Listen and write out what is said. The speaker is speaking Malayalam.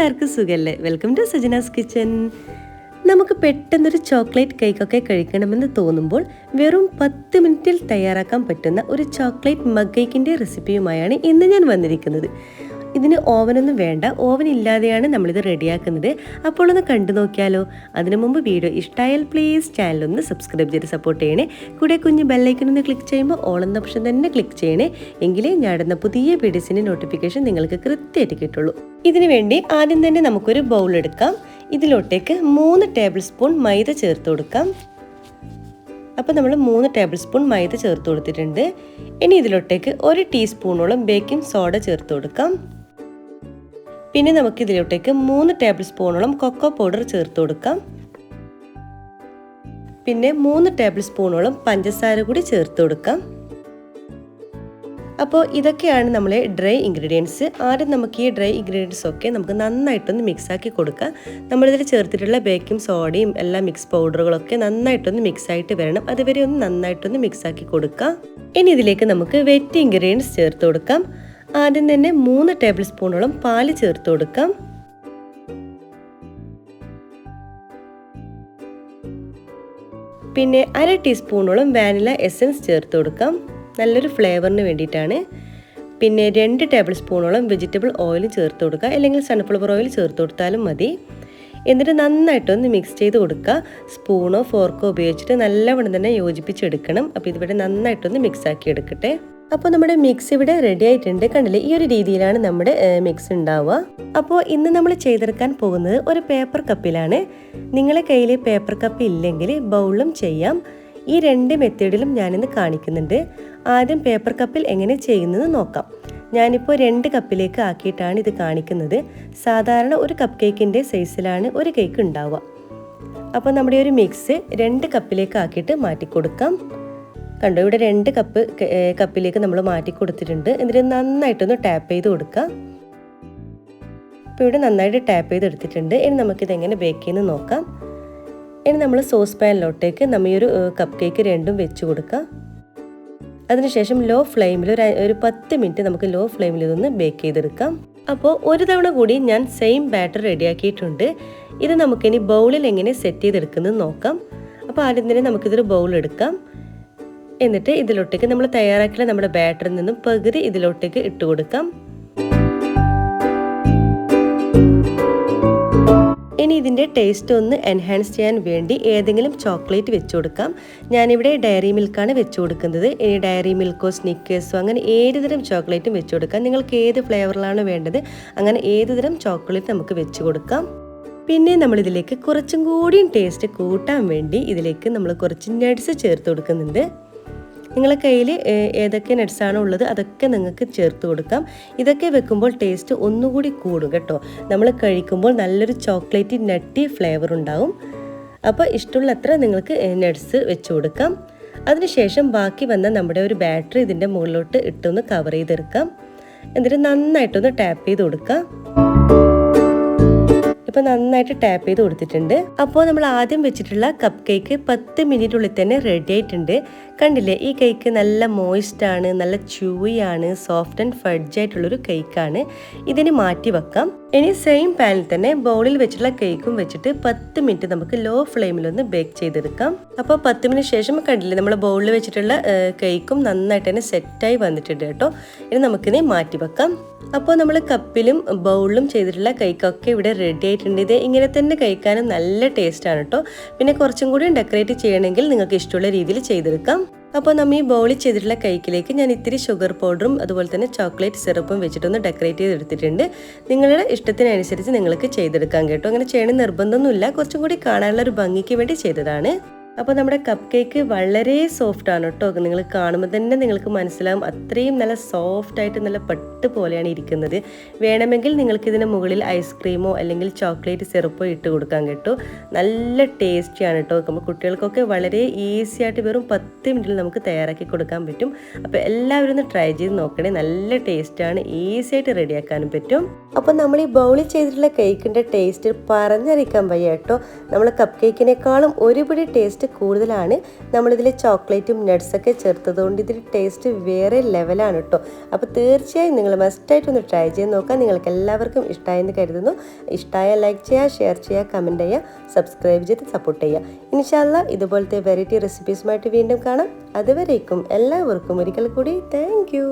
എല്ലാവർക്കും സുഖല്ലേ? Welcome to Sajina's kitchen. നമുക്ക് പെട്ടെന്നൊരു ചോക്ലേറ്റ് കേക്കൊക്കെ കഴിക്കണമെന്ന് തോന്നുമ്പോൾ വെറും 10 മിനിറ്റിൽ തയ്യാറാക്കാൻ പറ്റുന്ന ഒരു ചോക്ലേറ്റ് മഗ് കേക്കിൻ്റെ റെസിപ്പിയുമായാണ് ഇന്ന് ഞാൻ വന്നിരിക്കുന്നത്. ഇതിന് ഓവനൊന്നും വേണ്ട, ഓവൻ ഇല്ലാതെയാണ് നമ്മളിത് റെഡിയാക്കുന്നത്. അപ്പോൾ ഒന്ന് കണ്ടു നോക്കിയാലോ? അതിനു മുമ്പ് വീഡിയോ ഇഷ്ടമായാൽ പ്ലീസ് ചാനലൊന്ന് സബ്സ്ക്രൈബ് ചെയ്ത് സപ്പോർട്ട് ചെയ്യണേ. കൂടെ കുഞ്ഞ് ബെല്ലൈക്കനൊന്ന് ക്ലിക്ക് ചെയ്യുമ്പോൾ ഓൾ എന്ന ഓപ്ഷൻ തന്നെ ക്ലിക്ക് ചെയ്യണേ. എങ്കിലേ ഞാടുന്ന പുതിയ വീഡിയോസിൻ്റെ നോട്ടിഫിക്കേഷൻ നിങ്ങൾക്ക് കൃത്യമായിട്ട് കിട്ടുള്ളൂ. ഇതിനു വേണ്ടി ആദ്യം തന്നെ നമുക്കൊരു ബൗൾ എടുക്കാം. ഇതിലോട്ടേക്ക് 3 ടേബിൾ സ്പൂൺ മൈദ ചേർത്ത് കൊടുക്കാം. അപ്പോൾ നമ്മൾ 3 ടേബിൾ സ്പൂൺ മൈദ ചേർത്ത് കൊടുത്തിട്ടുണ്ട്. ഇനി ഇതിലോട്ടേക്ക് 1 ടീസ്പൂണോളം ബേക്കിംഗ് സോഡ ചേർത്ത് കൊടുക്കാം. പിന്നെ നമുക്ക് ഇതിലോട്ടേക്ക് 3 ടേബിൾ സ്പൂണോളം കൊക്കോ പൗഡർ ചേർത്ത് കൊടുക്കാം. പിന്നെ 3 ടേബിൾ സ്പൂണോളം പഞ്ചസാര കൂടി ചേർത്ത് കൊടുക്കാം. അപ്പോൾ ഇതൊക്കെയാണ് നമ്മളെ ഡ്രൈ ഇൻഗ്രീഡിയൻസ്. ആദ്യം നമുക്ക് ഈ ഡ്രൈ ഇൻഗ്രീഡിയൻസ് ഒക്കെ നമുക്ക് നന്നായിട്ടൊന്ന് മിക്സാക്കി കൊടുക്കാം. നമ്മളിതിൽ ചേർത്തിട്ടുള്ള ബേക്കിംഗ് സോഡയും എല്ലാ മിക്സ് പൗഡറുകളൊക്കെ നന്നായിട്ടൊന്ന് മിക്സായിട്ട് വരണം. അതുവരെ ഒന്ന് നന്നായിട്ടൊന്ന് മിക്സാക്കി കൊടുക്കാം. ഇനി ഇതിലേക്ക് നമുക്ക് വെറ്റ് ഇൻഗ്രീഡിയൻസ് ചേർത്ത് കൊടുക്കാം. ആദ്യം തന്നെ 3 ടേബിൾ സ്പൂണോളം പാല് ചേർത്ത് കൊടുക്കാം. പിന്നെ 1/2 ടീസ്പൂണോളം വാനില എസൻസ് ചേർത്ത് കൊടുക്കാം. നല്ലൊരു ഫ്ലേവറിന് വേണ്ടിയിട്ടാണ്. പിന്നെ 2 ടേബിൾ സ്പൂണോളം വെജിറ്റബിൾ ഓയിൽ ചേർത്ത് കൊടുക്കുക, അല്ലെങ്കിൽ സൺഫ്ലവർ ഓയിൽ ചേർത്ത് കൊടുത്താലും മതി. എന്നിട്ട് നന്നായിട്ടൊന്ന് മിക്സ് ചെയ്ത് കൊടുക്കുക. സ്പൂണോ ഫോർക്കോ ഉപയോഗിച്ചിട്ട് നല്ലവണ്ണം തന്നെ യോജിപ്പിച്ചെടുക്കണം. അപ്പോൾ ഇതിവിടെ നന്നായിട്ടൊന്ന് മിക്സ് ആക്കി എടുക്കട്ടെ. അപ്പോൾ നമ്മുടെ മിക്സ് ഇവിടെ റെഡി ആയിട്ടുണ്ട്. കണ്ടില്ലേ, ഈ ഒരു രീതിയിലാണ് നമ്മുടെ മിക്സ് ഉണ്ടാവുക. അപ്പോൾ ഇന്ന് നമ്മൾ ചെയ്തെടുക്കാൻ പോകുന്നത് ഒരു പേപ്പർ കപ്പിലാണ്. നിങ്ങളെ കയ്യിൽ പേപ്പർ കപ്പ് ഇല്ലെങ്കിൽ ബൗളിലും ചെയ്യാം. ഈ 2 മെത്തേഡിലും ഞാനിന്ന് കാണിക്കുന്നുണ്ട്. ആദ്യം പേപ്പർ കപ്പിൽ എങ്ങനെ ചെയ്യുന്നത് നോക്കാം. ഞാനിപ്പോൾ 2 കപ്പിലേക്ക് ആക്കിയിട്ടാണ് ഇത് കാണിക്കുന്നത്. സാധാരണ ഒരു കപ്പ് കേക്കിൻ്റെ സൈസിലാണ് ഒരു കേക്ക് ഉണ്ടാവുക. അപ്പോൾ നമ്മുടെ ഒരു മിക്സ് 2 കപ്പിലേക്ക് ആക്കിയിട്ട് മാറ്റി കൊടുക്കാം. കണ്ടോ, ഇവിടെ 2 കപ്പിലേക്ക് നമ്മൾ മാറ്റി കൊടുത്തിട്ടുണ്ട്. എന്നിട്ട് നന്നായിട്ടൊന്ന് ടാപ്പ് ചെയ്ത് കൊടുക്കാം. ഇപ്പോൾ ഇവിടെ നന്നായിട്ട് ടാപ്പ് ചെയ്ത് എടുത്തിട്ടുണ്ട്. ഇനി നമുക്കിതെങ്ങനെ ബേക്ക് ചെയ്യുന്നത് നോക്കാം. ഇനി നമ്മൾ സോസ് പാനിലോട്ടേക്ക് നമ്മൾ ഈ ഒരു കപ്പ് കേക്ക് 2 വെച്ച് കൊടുക്കാം. അതിനുശേഷം ലോ ഫ്ലെയിമിൽ ഒരു 10 മിനിറ്റ് നമുക്ക് ലോ ഫ്ലെയിമിൽ ഇതൊന്ന് ബേക്ക് ചെയ്തെടുക്കാം. അപ്പോൾ ഒരു തവണ കൂടി ഞാൻ സെയിം ബാറ്റർ റെഡിയാക്കിയിട്ടുണ്ട്. ഇത് നമുക്കിനി ബൗളിൽ എങ്ങനെ സെറ്റ് ചെയ്തെടുക്കുന്നത് നോക്കാം. അപ്പോൾ ആദ്യം തന്നെ നമുക്കിതൊരു ബൗൾ എടുക്കാം. എന്നിട്ട് ഇതിലോട്ടേക്ക് നമ്മൾ തയ്യാറാക്കിയ നമ്മുടെ ബാറ്ററിൽ നിന്നും പകുതി ഇതിലോട്ടേക്ക് ഇട്ട് കൊടുക്കാം. ഇനി ഇതിൻ്റെ ടേസ്റ്റ് ഒന്ന് എൻഹാൻസ് ചെയ്യാൻ വേണ്ടി ഏതെങ്കിലും ചോക്ലേറ്റ് വെച്ച് കൊടുക്കാം. ഞാനിവിടെ ഡയറി മിൽക്കാണ് വെച്ച് കൊടുക്കുന്നത്. ഇനി ഡയറി മിൽക്കോ സ്നിക്കേഴ്സോ അങ്ങനെ ഏതുതരം ചോക്ലേറ്റും വെച്ച് കൊടുക്കാം. നിങ്ങൾക്ക് ഏത് ഫ്ലേവറിലാണ് വേണ്ടത് അങ്ങനെ ഏതുതരം ചോക്ലേറ്റ് നമുക്ക് വെച്ച് കൊടുക്കാം. പിന്നെ നമ്മളിതിലേക്ക് കുറച്ചും കൂടിയും ടേസ്റ്റ് കൂട്ടാൻ വേണ്ടി ഇതിലേക്ക് നമ്മൾ കുറച്ച് നട്ട്സ് ചേർത്ത് കൊടുക്കുന്നുണ്ട്. നിങ്ങളുടെ കയ്യിൽ ഏതൊക്കെ നട്ട്സാണോ ഉള്ളത് അതൊക്കെ നിങ്ങൾക്ക് ചേർത്ത് കൊടുക്കാം. ഇതൊക്കെ വെക്കുമ്പോൾ ടേസ്റ്റ് ഒന്നുകൂടി കൂടും കേട്ടോ. നമ്മൾ കഴിക്കുമ്പോൾ നല്ലൊരു ചോക്ലേറ്റ് നട്ടി ഫ്ലേവർ ഉണ്ടാവും. അപ്പോൾ ഇഷ്ടമുള്ളത്ര നിങ്ങൾക്ക് നട്ട്സ് വെച്ച് കൊടുക്കാം. അതിനുശേഷം ബാക്കി വന്ന നമ്മുടെ ഒരു ബാറ്ററി ഇതിൻ്റെ മുകളിലോട്ട് ഇട്ടൊന്ന് കവർ ചെയ്തെടുക്കാം. എന്നിട്ട് നന്നായിട്ടൊന്ന് ടാപ്പ് ചെയ്ത് കൊടുക്കാം. ഇപ്പോൾ നന്നായിട്ട് ടാപ്പ് ചെയ്ത് കൊടുത്തിട്ടുണ്ട്. അപ്പോൾ നമ്മൾ ആദ്യം വെച്ചിട്ടുള്ള കപ്പ് കേക്ക് 10 മിനിറ്റിനുള്ളിൽ തന്നെ റെഡി ആയിട്ടുണ്ട്. കണ്ടില്ലേ, ഈ കേക്ക് നല്ല മോയിസ്റ്റാണ്, നല്ല ച്യൂയാണ്, സോഫ്റ്റ് ആൻഡ് ഫഡ്ജ് ആയിട്ടുള്ളൊരു കേക്കാണ്. ഇതിന് മാറ്റി വെക്കാം. ഇനി സെയിം പാനിൽ തന്നെ ബൗളിൽ വെച്ചിട്ടുള്ള കേക്കും വെച്ചിട്ട് 10 മിനിറ്റ് നമുക്ക് ലോ ഫ്ലെയിമിലൊന്ന് ബേക്ക് ചെയ്തെടുക്കാം. അപ്പോൾ 10 മിനിറ്റ് ശേഷം കണ്ടില്ലേ, നമ്മൾ ബൗളിൽ വെച്ചിട്ടുള്ള കേക്കും നന്നായിട്ട് തന്നെ സെറ്റായി വന്നിട്ടുണ്ട് കേട്ടോ. ഇനി നമുക്കിനി മാറ്റി വെക്കാം. അപ്പോൾ നമ്മൾ കപ്പിലും ബൗളിലും ചെയ്തിട്ടുള്ള കേക്കൊക്കെ ഇവിടെ റെഡി ആയിട്ടുണ്ട്. ഇത് ഇങ്ങനെ തന്നെ കഴിക്കാനും നല്ല ടേസ്റ്റാണ് കേട്ടോ. പിന്നെ കുറച്ചും കൂടി ഡെക്കറേറ്റ് ചെയ്യണമെങ്കിൽ നിങ്ങൾക്ക് ഇഷ്ടമുള്ള രീതിയിൽ ചെയ്തെടുക്കാം. അപ്പോൾ നമ്മൾ ഈ ബൗളിൽ ചെയ്തിട്ടുള്ള കേക്കിലേക്ക് ഞാൻ ഇത്തിരി ഷുഗർ പൗഡറും അതുപോലെ തന്നെ ചോക്ലേറ്റ് സിറപ്പും വെച്ചിട്ടൊന്ന് ഡെക്കറേറ്റ് ചെയ്തെടുത്തിട്ടുണ്ട്. നിങ്ങളുടെ ഇഷ്ടത്തിനനുസരിച്ച് നിങ്ങൾക്ക് ചെയ്തെടുക്കാം കേട്ടോ. അങ്ങനെ ചെയ്യണം നിർബന്ധമൊന്നുമില്ല, കുറച്ചും കൂടി കാണാനുള്ള ഒരു ഭംഗിക്ക് വേണ്ടി ചെയ്തതാണ്. അപ്പോൾ നമ്മുടെ കപ്പ് കേക്ക് വളരെ സോഫ്റ്റ് ആണ് കേട്ടോ. നിങ്ങൾ കാണുമ്പോൾ തന്നെ നിങ്ങൾക്ക് മനസ്സിലാവും, അത്രയും നല്ല സോഫ്റ്റായിട്ട് നല്ല പട്ട് പോലെയാണ് ഇരിക്കുന്നത്. വേണമെങ്കിൽ നിങ്ങൾക്ക് ഇതിന് മുകളിൽ ഐസ്ക്രീമോ അല്ലെങ്കിൽ ചോക്ലേറ്റ് സിറപ്പോ ഇട്ട് കൊടുക്കാൻ കേട്ടോ. നല്ല ടേസ്റ്റിയാണ് കേട്ടോ. നമ്മൾ കുട്ടികൾക്കൊക്കെ വളരെ ഈസി ആയിട്ട് വെറും 10 മിനിറ്റിൽ നമുക്ക് തയ്യാറാക്കി കൊടുക്കാൻ പറ്റും. അപ്പോൾ എല്ലാവരും ഒന്ന് ട്രൈ ചെയ്ത് നോക്കണേ. നല്ല ടേസ്റ്റാണ്, ഈസി ആയിട്ട് റെഡിയാക്കാനും പറ്റും. അപ്പോൾ നമ്മൾ ഈ ബൗളിൽ ചെയ്തിട്ടുള്ള കേക്കിൻ്റെ ടേസ്റ്റ് പറഞ്ഞറിയിക്കാൻ വയ്യ കേട്ടോ. നമ്മൾ കപ്പ് കേക്കിനേക്കാളും ഒരുപടി ടേസ്റ്റ് ടേസ്റ്റ് കൂടുതലാണ്. നമ്മളിതിൽ ചോക്ലേറ്റും നട്ട്സൊക്കെ ചേർത്തതുകൊണ്ട് ഇതിൽ ടേസ്റ്റ് വേറെ ലെവലാണ് കേട്ടോ. അപ്പോൾ തീർച്ചയായും നിങ്ങൾ മസ്റ്റായിട്ടൊന്ന് ട്രൈ ചെയ്ത് നോക്കാം. നിങ്ങൾക്ക് എല്ലാവർക്കും ഇഷ്ടമായെന്ന് കരുതുന്നു. ഇഷ്ടമായ ലൈക്ക് ചെയ്യുക, ഷെയർ ചെയ്യുക, കമൻറ്റ് ചെയ്യുക, സബ്സ്ക്രൈബ് ചെയ്ത് സപ്പോർട്ട് ചെയ്യുക. ഇൻഷാ അല്ലാഹ് ഇതുപോലത്തെ വെറൈറ്റി റെസിപ്പീസുമായിട്ട് വീണ്ടും കാണാം. അതുവരേക്കും എല്ലാവർക്കും ഒരിക്കൽ കൂടി താങ്ക് യു.